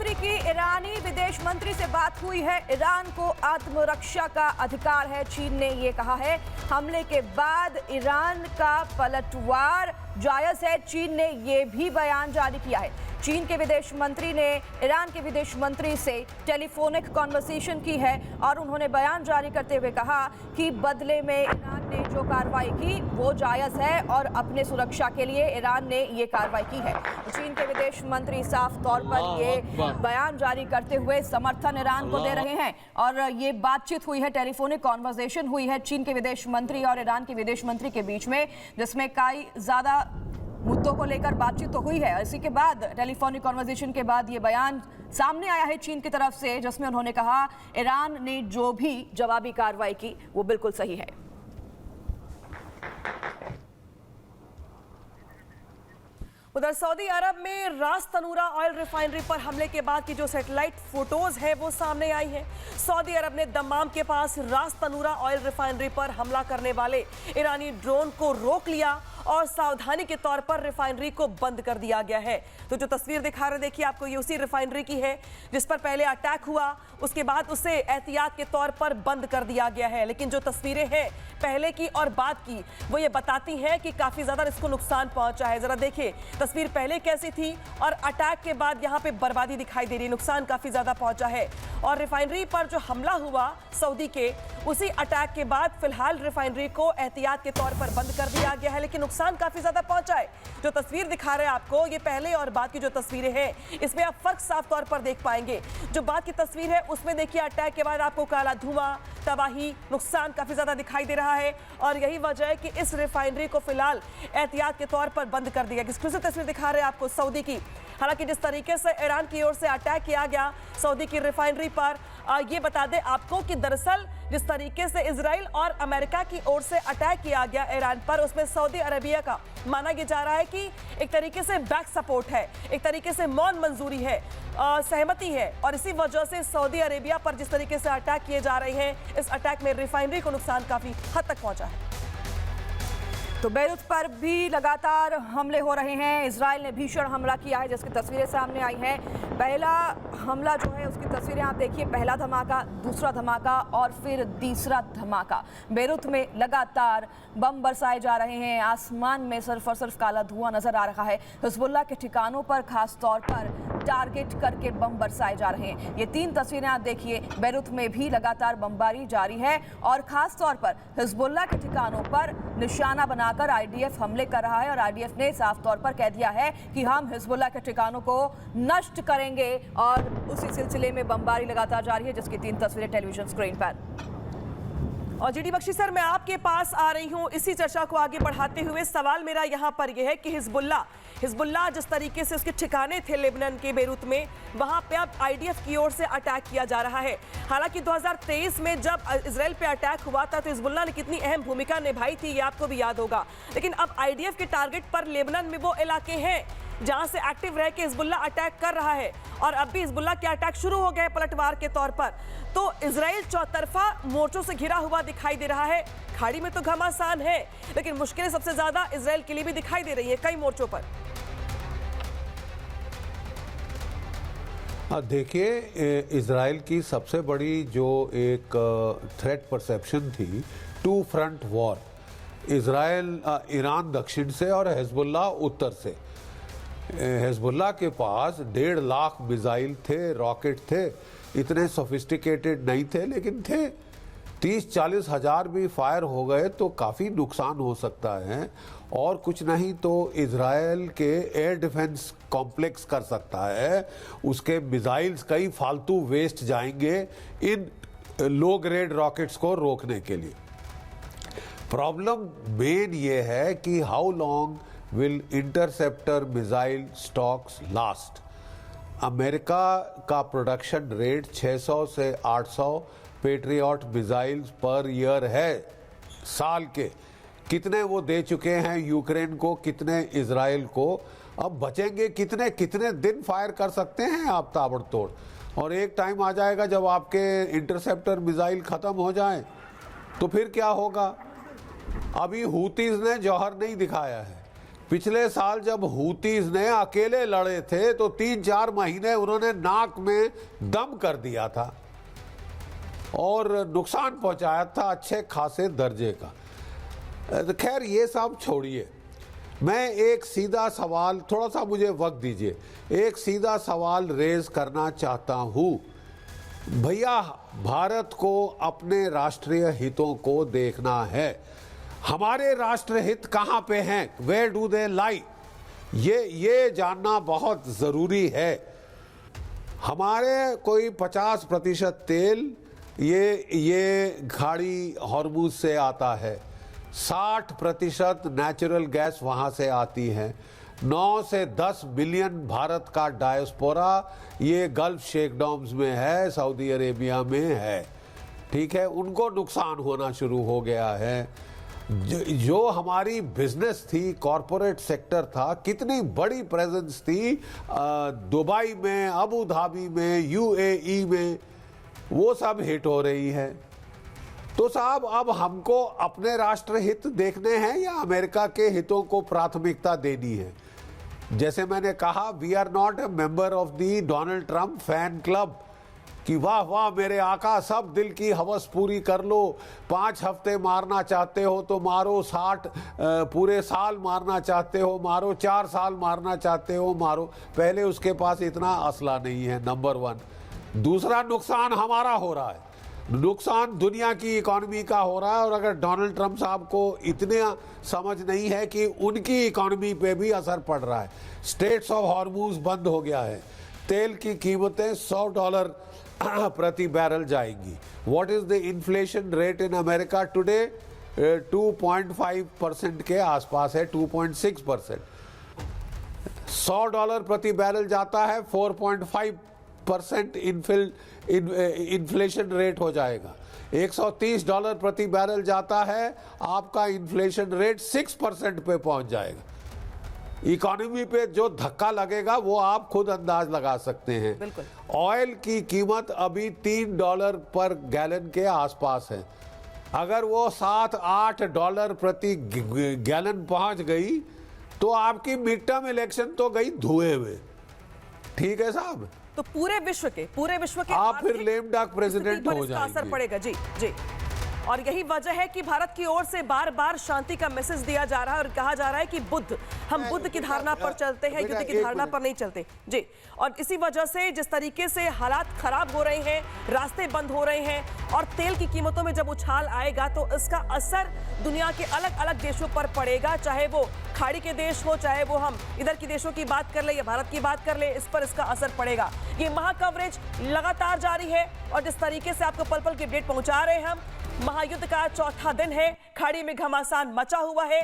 मंत्री की ईरानी विदेश मंत्री से बात हुई है। ईरान को आत्मरक्षा का अधिकार है, चीन ने ये कहा है। हमले के बाद ईरान का पलटवार जायज है, चीन ने ये भी बयान जारी किया है। चीन के विदेश मंत्री ने ईरान के विदेश मंत्री से टेलीफोनिक कॉन्वर्सेशन की है और उन्होंने बयान जारी करते हुए कहा कि बदले में ईरान ने जो कार्रवाई की वो जायज है और अपने सुरक्षा के लिए ईरान ने ये कार्रवाई की है। चीन के विदेश मंत्री साफ तौर पर ये बयान जारी करते हुए समर्थन ईरान को दे रहे हैं और ये बातचीत हुई है, टेलीफोनिक कॉन्वर्सेशन हुई है चीन के विदेश मंत्री और ईरान के विदेश मंत्री के बीच में, जिसमें कई ज्यादा मुद्दों को लेकर बातचीत तो हुई है। इसी के बाद टेलीफोनिक कॉन्वर्सेशन के बाद ये बयान सामने आया है चीन की तरफ से, जिसमें उन्होंने कहा ईरान ने जो भी जवाबी कार्रवाई की वो बिल्कुल सही है। उधर सऊदी अरब में रास तनूरा ऑयल रिफाइनरी पर हमले के बाद की जो सैटेलाइट फोटोज है वो सामने आई है। सऊदी अरब ने दम्माम के पास रास तनूरा ऑयल रिफाइनरी पर हमला करने वाले ईरानी ड्रोन को रोक लिया और सावधानी के तौर पर रिफाइनरी को बंद कर दिया गया है। तो जो तस्वीर दिखा रहे देखिए आपको, ये उसी रिफाइनरी की है जिस पर पहले अटैक हुआ, उसके बाद उसे एहतियात के तौर पर बंद कर दिया गया है। लेकिन जो तस्वीरें हैं पहले की और बाद की वो ये बताती हैं कि काफी ज्यादा इसको नुकसान पहुंचा है। जरा देखिए तस्वीर पहले कैसी थी और अटैक के बाद यहाँ पे बर्बादी दिखाई दे रही है, नुकसान काफी ज्यादा पहुंचा है। और रिफाइनरी पर जो हमला हुआ सऊदी के, उसी अटैक के बाद फिलहाल रिफाइनरी को एहतियात के तौर पर बंद कर दिया गया है, लेकिन नुकसान काफी ज्यादा पहुंचा है। जो तस्वीर दिखा रहे हैं आपको, ये पहले और बाद की जो तस्वीरें हैं इसमें आप फर्क साफ तौर पर देख पाएंगे। जो बाद की तस्वीर है उसमें देखिए अटैक के बाद आपको काला धुआं, तबाही, नुकसान काफी ज्यादा दिखाई दे रहा है और यही वजह है कि इस रिफाइनरी को फिलहाल एहतियात के तौर पर बंद कर दिया गया। एक्सक्लूसिव तस्वीर दिखा रहे हैं आपको सऊदी की। हालांकि जिस तरीके से ईरान की ओर से अटैक किया गया सऊदी की रिफाइनरी पर, ये बता दें आपको कि दरअसल जिस तरीके से इजराइल और अमेरिका की ओर से अटैक किया गया ईरान पर, उसमें सऊदी अरेबिया का माना यह जा रहा है कि एक तरीके से बैक सपोर्ट है, एक तरीके से मौन मंजूरी है, सहमति है। और इसी वजह से सऊदी अरेबिया पर जिस तरीके से अटैक किए जा रहे हैं, इस अटैक में रिफाइनरी को नुकसान काफी हद तक पहुंचा है। तो बेरूत पर भी लगातार हमले हो रहे हैं। इजराइल ने भीषण हमला किया है जिसकी तस्वीरें सामने आई हैं। पहला हमला जो है उसकी तस्वीरें आप देखिए, पहला धमाका, दूसरा धमाका और फिर तीसरा धमाका। बेरूत में लगातार बम बरसाए जा रहे हैं, आसमान में सिर्फ और सिर्फ काला धुआं नजर आ रहा है। हिजबुल्लाह के ठिकानों पर खास तौर पर टारगेट करके बम बरसाए जा रहे हैं। ये तीन तस्वीरें आप देखिए, बेरूत में भी लगातार बमबारी जारी है और खास तौर पर हिजबुल्लाह के ठिकानों पर निशाना बनाकर आईडीएफ हमले कर रहा है और आईडीएफ ने साफ तौर पर कह दिया है कि हम हिजबुल्लाह के ठिकानों को नष्ट करेंगे और उसी सिलसिले में बमबारी लगातार जारी है, जिसकी तीन तस्वीरें टेलीविजन स्क्रीन पर। और जीडी बख्शी सर, मैं आपके पास आ रही हूं इसी चर्चा को आगे बढ़ाते हुए। सवाल मेरा यहां पर यह है कि हिजबुल्लाह जिस तरीके से उसके ठिकाने थे लेबनान के बेरूत में, वहां पे अब आईडीएफ की ओर से अटैक किया जा रहा है। हालांकि 2023 में जब इजराइल पे अटैक हुआ था तो हिजबुल्लाह ने कितनी अहम भूमिका निभाई थी ये आपको भी याद होगा। लेकिन अब आईडीएफ के टारगेट पर लेबनान में वो इलाके हैं जहां से एक्टिव रह के हिजबुल्लाह अटैक कर रहा है और अब भी हिजबुल्लाह के अटैक शुरू हो गए पलटवार के तौर पर। तो इजराइल चौतरफा मोर्चों से घिरा हुआ दिखाई दे रहा है। खाड़ी में तो घमासान है, लेकिन मुश्किलें सबसे ज्यादा इजराइल के लिए भी दिखाई दे रही है कई मोर्चों पर। देखिए, इजराइल की सबसे बड़ी जो एक थ्रेट परसेप्शन थी, two front war, Israel Iran दक्षिण से और हिजबुल्लाह उत्तर से। हिजबुल्लाह के पास 1.5 लाख मिसाइल थे, रॉकेट थे, इतने सोफिस्टिकेटेड नहीं थे लेकिन थे। 30-40 हजार भी फायर हो गए तो काफ़ी नुकसान हो सकता है और कुछ नहीं तो इजराइल के एयर डिफेंस कॉम्प्लेक्स कर सकता है। उसके मिसाइल्स कई फालतू वेस्ट जाएंगे इन लो ग्रेड रॉकेट्स को रोकने के लिए। प्रॉब्लम मेन ये है कि how long will interceptor missile stocks last. America का प्रोडक्शन रेट 600 से 800 पेट्रियट मिसाइल्स पर ईयर है साल के। कितने वो दे चुके हैं यूक्रेन को, कितने इजराइल को, अब बचेंगे कितने? कितने दिन फायर कर सकते हैं आप ताबड़तोड़? और एक टाइम आ जाएगा जब आपके इंटरसेप्टर मिसाइल खत्म हो जाएं तो फिर क्या होगा? अभी हूतीज ने जौहर नहीं दिखाया है, पिछले साल जब हूतीज ने अकेले लड़े थे तो 3-4 महीने उन्होंने नाक में दम कर दिया था और नुकसान पहुंचाया था अच्छे खासे दर्जे का। खैर ये सब छोड़िए, मैं एक सीधा सवाल, थोड़ा सा मुझे वक्त दीजिए, एक सीधा सवाल रेज करना चाहता हूँ। भैया, भारत को अपने राष्ट्रीय हितों को देखना है। हमारे राष्ट्रीय हित कहाँ पे हैं? वेयर डू दे लाई? ये जानना बहुत ज़रूरी है। हमारे कोई 50% तेल ये खाड़ी हॉर्मुज से आता है, 60% नेचुरल गैस वहाँ से आती है, 9 से 10 बिलियन भारत का डायस्पोरा ये गल्फ शेकडॉम्स में है, सऊदी अरेबिया में है, ठीक है। उनको नुकसान होना शुरू हो गया है। जो हमारी बिजनेस थी, कॉरपोरेट सेक्टर था, कितनी बड़ी प्रेजेंस थी दुबई में, अबू धाबी में, यूएई में, वो सब हिट हो रही है। तो साहब, अब हमको अपने राष्ट्र हित देखने हैं या अमेरिका के हितों को प्राथमिकता देनी है? जैसे मैंने कहा, we are not a member of the Donald Trump fan club कि वाह वाह मेरे आका, सब दिल की हवस पूरी कर लो, 5 हफ्ते मारना चाहते हो तो मारो, 60 पूरे साल मारना चाहते हो मारो, 4 साल मारना चाहते हो मारो। पहले उसके पास इतना असला नहीं है, नंबर 1। दूसरा, नुकसान हमारा हो रहा है, नुकसान दुनिया की इकोनॉमी का हो रहा है। और अगर डोनाल्ड ट्रंप साहब को इतने समझ नहीं है कि उनकी इकोनॉमी पे भी असर पड़ रहा है, स्ट्रेट्स ऑफ हॉर्मुज बंद हो गया है, तेल की कीमतें $100 प्रति बैरल जाएंगी। What is the inflation rate in America today? 2.5% के आसपास है, 2.6%। $100 प्रति बैरल जाता है, 4.5% इन्फ्लेशन रेट हो जाएगा। $130 प्रति बैरल जाता है, आपका इन्फ्लेशन रेट 6% पे पहुंच जाएगा। इकोनॉमी पे जो धक्का लगेगा वो आप खुद अंदाज लगा सकते हैं। बिल्कुल। ऑयल की कीमत अभी $3 पर गैलन के आसपास है। अगर वो $7-8 प्रति गैलन पहुंच गई तो आपकी मिड टर्म इलेक्शन तो गई धुएं में। ठीक है साहब? तो पूरे विश्व के आप फिर लेम डक प्रेसिडेंट हो जाएंगे। असर पड़ेगा। जी जी। और यही वजह है कि भारत की ओर से बार बार शांति का मैसेज दिया जा रहा है और कहा जा रहा है कि हम बुद्ध की धारणा पर चलते हैं, युद्ध की धारणा पर नहीं चलते। जी। और इसी वजह से जिस तरीके से हालात खराब हो रहे हैं, रास्ते बंद हो रहे हैं और तेल की कीमतों में जब उछाल आएगा तो इसका असर दुनिया के अलग अलग देशों पर पड़ेगा, चाहे वो खाड़ी के देश हो, चाहे वो हम इधर की देशों की बात कर ले या भारत की बात कर ले, इस पर इसका असर पड़ेगा। ये महा कवरेज लगातार जारी है और जिस तरीके से आपको पल पल की अपडेट पहुंचा रहे हैं हम, महायुद्ध का चौथा दिन है, खाड़ी में घमासान मचा हुआ है।